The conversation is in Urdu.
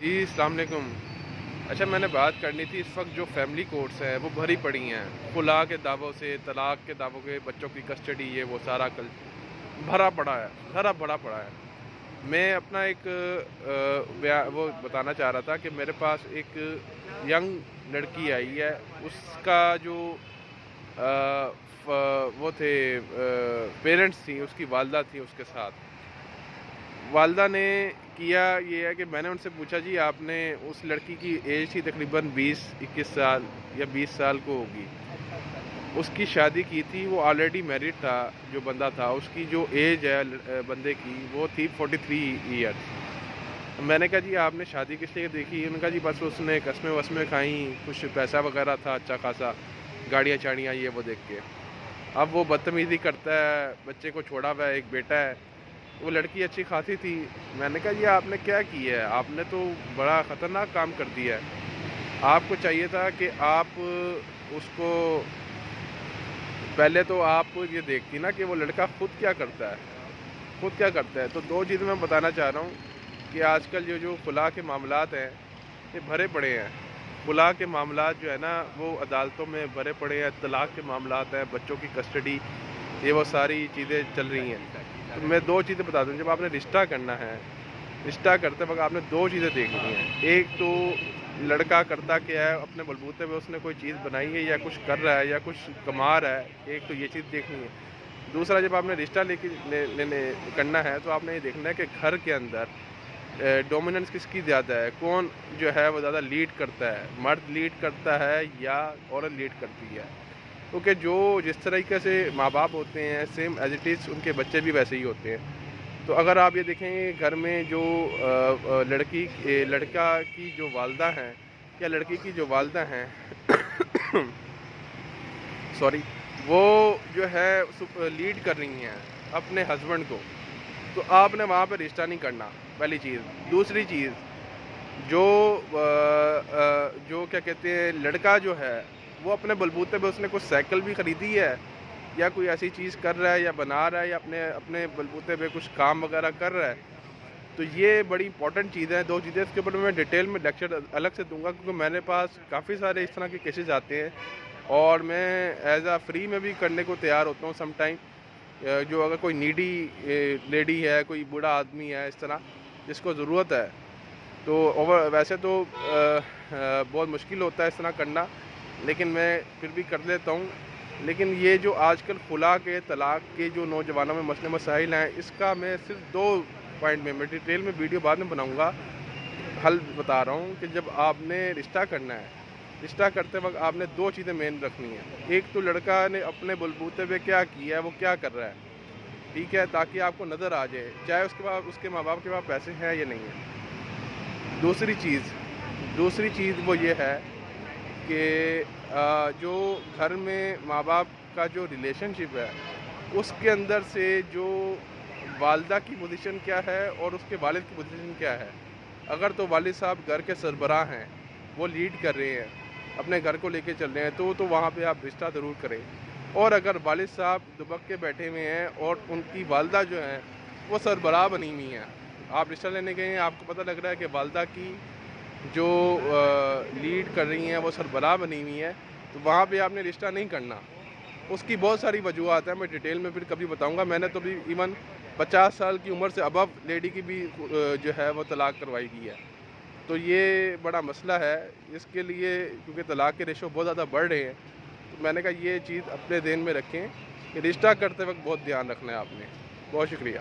جی السلام علیکم۔ اچھا میں نے بات کرنی تھی، اس وقت جو فیملی کورٹس ہیں وہ بھری پڑی ہیں خلا کے دعووں سے، طلاق کے دعووں کے، بچوں کی کسٹڈی، یہ وہ سارا بھرا پڑا ہے، بھرا پڑا ہے۔ میں اپنا ایک وہ بتانا چاہ رہا تھا کہ میرے پاس ایک ینگ لڑکی آئی ہے، اس کا جو وہ تھے پیرنٹس تھیں، اس کی والدہ تھیں اس کے ساتھ۔ والدہ نے کیا یہ ہے کہ میں نے ان سے پوچھا جی آپ نے، اس لڑکی کی ایج تھی تقریباً 20-21 سال یا 20 سال کو ہوگی، اس کی شادی کی تھی، وہ آلریڈی میرڈ تھا جو بندہ تھا، اس کی جو ایج ہے بندے کی وہ تھی 43 ایئرس۔ میں نے کہا جی آپ نے شادی کس لیے دیکھی؟ انہوں نے کہا جی بس اس نے قسمیں وسمیں کھائیں، کچھ پیسہ وغیرہ تھا اچھا خاصا، گاڑیاں چاڑیاں یہ وہ دیکھ کے۔ اب وہ بدتمیزی کرتا ہے، بچے کو چھوڑا ہوا ہے، ایک بیٹا ہے، وہ لڑکی اچھی خاصی تھی۔ میں نے کہا یہ آپ نے کیا کیا ہے؟ آپ نے تو بڑا خطرناک کام کر دیا ہے۔ آپ کو چاہیے تھا کہ آپ اس کو پہلے تو آپ یہ دیکھتی نا کہ وہ لڑکا خود کیا کرتا ہے۔ تو دو چیزیں میں بتانا چاہ رہا ہوں کہ آج کل جو خلا کے معاملات ہیں یہ بھرے پڑے ہیں۔ خلا کے معاملات جو ہے نا وہ عدالتوں میں بھرے پڑے ہیں، طلاق کے معاملات ہیں، بچوں کی کسٹڈی، یہ وہ ساری چیزیں چل رہی ہیں۔ تو میں دو چیزیں بتا دوں، جب آپ نے رشتہ کرنا ہے، رشتہ کرتے وقت آپ نے دو چیزیں دیکھنی ہیں۔ ایک تو لڑکا کرتا کیا ہے، اپنے بلبوتے پہ اس نے کوئی چیز بنائی ہے یا کچھ کر رہا ہے یا کچھ کما رہا ہے، ایک تو یہ چیز دیکھنی ہے۔ دوسرا جب آپ نے رشتہ کرنا ہے تو آپ نے یہ دیکھنا ہے کہ گھر کے اندر ڈومیننس کس کی زیادہ ہے، کون جو ہے وہ زیادہ لیڈ کرتا ہے، مرد لیڈ کرتا ہے یا عورت لیڈ کرتی ہے۔ کیونکہ جس طریقے سے ماں باپ ہوتے ہیں سیم ایز اٹ از ان کے بچے بھی ویسے ہی ہوتے ہیں۔ تو اگر آپ یہ دیکھیں گے گھر میں جو لڑکا کی جو والدہ ہیں یا لڑکی کی جو والدہ ہیں سوری، وہ جو ہے لیڈ کر رہی ہیں اپنے ہسبینڈ کو، تو آپ نے وہاں پہ رشتہ نہیں کرنا، پہلی چیز۔ دوسری چیز، جو کیا کہتے ہیں، لڑکا جو ہے وہ اپنے بلبوتے پہ اس نے کچھ سائیکل بھی خریدی ہے یا کوئی ایسی چیز کر رہا ہے یا بنا رہا ہے یا اپنے بلبوتے پہ کچھ کام وغیرہ کر رہا ہے، تو یہ بڑی امپورٹنٹ چیزیں ہیں، دو چیزیں۔ اس کے اوپر میں ڈیٹیل میں لیکچر الگ سے دوں گا، کیونکہ میرے پاس کافی سارے اس طرح کے کیسز آتے ہیں اور میں ایز اے فری میں بھی کرنے کو تیار ہوتا ہوں سم ٹائم۔ جو اگر کوئی نیڈی لیڈی ہے، کوئی بوڑھا آدمی ہے اس طرح جس کو ضرورت ہے، تو ویسے تو بہت مشکل ہوتا ہے اس طرح کرنا، لیکن میں پھر بھی کر لیتا ہوں۔ لیکن یہ جو آج کل خلا کے طلاق کے جو نوجوانوں میں مسئلے مسائل ہیں، اس کا میں صرف دو پوائنٹ میں ڈیٹیل میں ویڈیو بعد میں بناؤں گا، حل بتا رہا ہوں کہ جب آپ نے رشتہ کرنا ہے، رشتہ کرتے وقت آپ نے دو چیزیں مین رکھنی ہیں۔ ایک تو لڑکا نے اپنے بلبوتے پہ کیا کیا ہے، وہ کیا کر رہا ہے، ٹھیک ہے، تاکہ آپ کو نظر آ جائے، چاہے اس کے ماں باپ کے پاس پیسے ہیں یا نہیں ہیں۔ دوسری چیز وہ یہ ہے کہ جو گھر میں ماں باپ کا جو ریلیشن شپ ہے، اس کے اندر سے جو والدہ کی پوزیشن کیا ہے اور اس کے والد کی پوزیشن کیا ہے۔ اگر تو والد صاحب گھر کے سربراہ ہیں، وہ لیڈ کر رہے ہیں، اپنے گھر کو لے کے چل رہے ہیں، تو وہاں پہ آپ رشتہ ضرور کریں۔ اور اگر والد صاحب دبک کے بیٹھے ہوئے ہیں اور ان کی والدہ جو ہیں وہ سربراہ بنی ہوئی ہیں، آپ رشتہ لینے گئے ہیں، آپ کو پتہ لگ رہا ہے کہ والدہ کی جو لیڈ کر رہی ہیں وہ سربراہ بنی ہوئی ہیں، تو وہاں پہ آپ نے رشتہ نہیں کرنا۔ اس کی بہت ساری وجوہات ہیں، میں ڈیٹیل میں پھر کبھی بتاؤں گا۔ میں نے تو بھی ایون 50 سال کی عمر سے ابو لیڈی کی بھی جو ہے وہ طلاق کروائی گئی ہے۔ تو یہ بڑا مسئلہ ہے اس کے لیے، کیونکہ طلاق کے ریشو بہت زیادہ بڑھ رہے ہیں، تو میں نے کہا یہ چیز اپنے ذہن میں رکھیں کہ رشتہ کرتے وقت بہت دھیان رکھنا ہے آپ نے۔ بہت شکریہ۔